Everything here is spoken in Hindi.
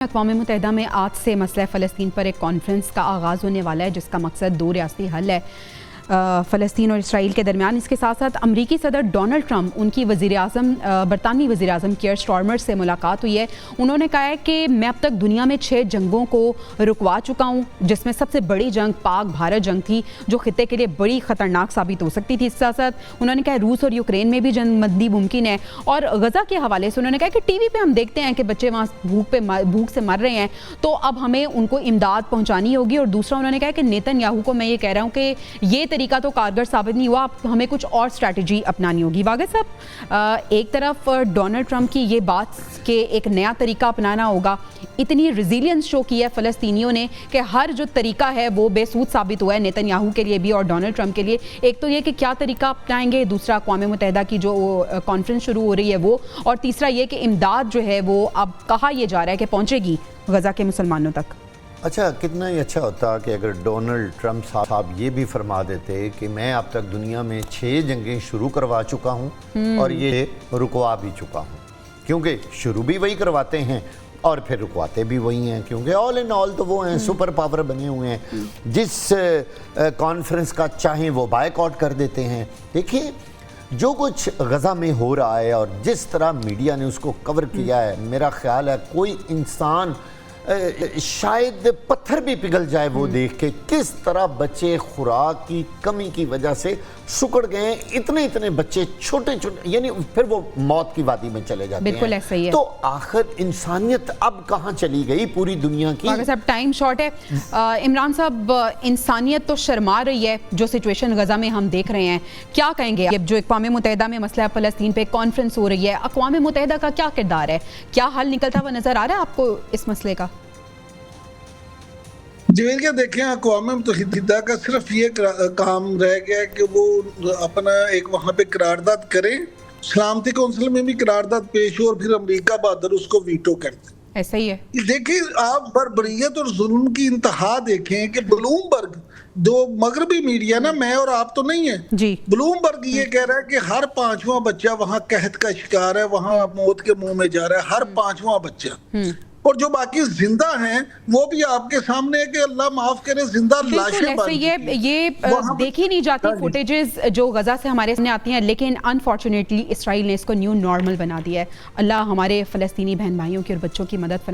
अक़वाम मुत्तहिदा में आज से मसला फ़लस्तीन पर एक कॉन्फ्रेंस का आगाज़ होने वाला है, जिसका मकसद दो रियासती हल है फ़लस्तीन और इसराइल के दरमियान। इसके साथ साथ अमरीकी सदर डोनाल्ड ट्रंप, उनकी बरतानवी वज़ीर आज़म कियर स्टारमर से मुलाकात हुई है। उन्होंने कहा है कि मैं अब तक दुनिया में 6 जंगों को रुकवा चुका हूँ, जिसमें सबसे बड़ी जंग पाक भारत जंग थी, जो खित्ते के लिए बड़ी ख़तरनाक साबित हो सकती थी। इसके साथ साथ उन्होंने कहा रूस और यूक्रेन में भी जंगबंदी मुमकिन है। और गज़ा के हवाले से उन्होंने कहा कि टीवी पर हम देखते हैं कि बच्चे वहाँ भूख से मर रहे हैं, तो अब हमें उनको इमदाद पहुँचानी होगी। और दूसरा उन्होंने कहा कि नेतन्याहू को मैं ये कह रहा हूँ कि ये तरीका तो कारगर साबित नहीं हुआ, हमें कुछ और स्ट्रैटेजी अपनानी होगी। वाग़िद साहब, एक तरफ डोनाल्ड ट्रंप की ये बात कि एक नया तरीका अपनाना होगा, इतनी रिजिलियंस शो की है फ़लस्तीनियों ने कि हर जो तरीका है वो बेसूद साबित हुआ है नेतन्याहू के लिए भी और डोनाल्ड ट्रंप के लिए। एक तो ये कि क्या तरीका अपनाएंगे, दूसरा अक़वाम मुत्तहिदा की जो कॉन्फ्रेंस शुरू हो रही है वो, और तीसरा ये कि इमदाद जो है वो अब कहा यह जा रहा है कि पहुँचेगी गज़ा के मुसलमानों तक। अच्छा, कितना ही अच्छा होता कि अगर डोनाल्ड ट्रंप साहब ये भी फरमा देते कि मैं अब तक दुनिया में 6 जंगें शुरू करवा चुका हूँ और ये रुकवा भी चुका हूँ, क्योंकि शुरू भी वही करवाते हैं और फिर रुकवाते भी वही हैं, क्योंकि ऑल इन ऑल तो वो हैं, सुपर पावर बने हुए हैं, जिस कॉन्फ्रेंस का चाहें वो बायकॉट कर देते हैं। देखिए, जो कुछ गज़ा में हो रहा है और जिस तरह मीडिया ने उसको कवर किया है, मेरा ख्याल है कोई इंसान शायद पत्थर भी पिघल जाए वो देख के किस तरह बच्चे खुराक की कमी की वजह से सुकड़ गए। इतने बच्चे छोटे छोटे, यानी फिर वो मौत की वादी में चले जाते बिल्कुल हैं। ऐसा ही है। तो आखिर इंसानियत अब कहाँ चली गई पूरी दुनिया की? साहब, टाइम शॉर्ट है। इमरान साहब, इंसानियत तो शर्मा रही है जो सिचुएशन गज़ा में हम देख रहे हैं, क्या कहेंगे? अब जो अक़वाम मुत्तहिदा में मसला फ़लस्तीन पे कॉन्फ्रेंस हो रही है, अक़वाम मुत्तहिदा का क्या किरदार है? क्या हल निकलता हुआ नजर आ रहा है आपको इस मसले का? जवेद, क्या देखें, अक़वाम मुत्तहिदा का सिर्फ ये काम रह गया कि वो अपना एक वहाँ पे करारदाद करें, सलामती कौंसिल में भी करारदाद पेश हो और फिर अमेरिका बहादुर उसको वीटो कर दे। ऐसा ही है। देखिए, आप बर्बरियत और जुल्म की इंतहा देखें कि ब्लूमबर्ग, जो मगरबी मीडिया ना, मैं और आप तो नहीं है जी, ब्लूमबर्ग ये कह रहा है कि हर 5वां बच्चा वहाँ कहत का शिकार है, वहाँ मौत के मुंह में जा रहा है, हर 5वां बच्चा। और जो बाकी जिंदा हैं वो भी आपके सामने है कि अल्लाह माफ करे, जिंदा लाशें बन ये देखी नहीं जाती फुटेजेस जो गज़ा से हमारे सामने आती हैं, लेकिन अनफॉर्चुनेटली इसराइल ने इसको न्यू नॉर्मल बना दिया है। अल्लाह हमारे फ़लस्तीनी बहन भाइयों की और बच्चों की मदद फरमाए।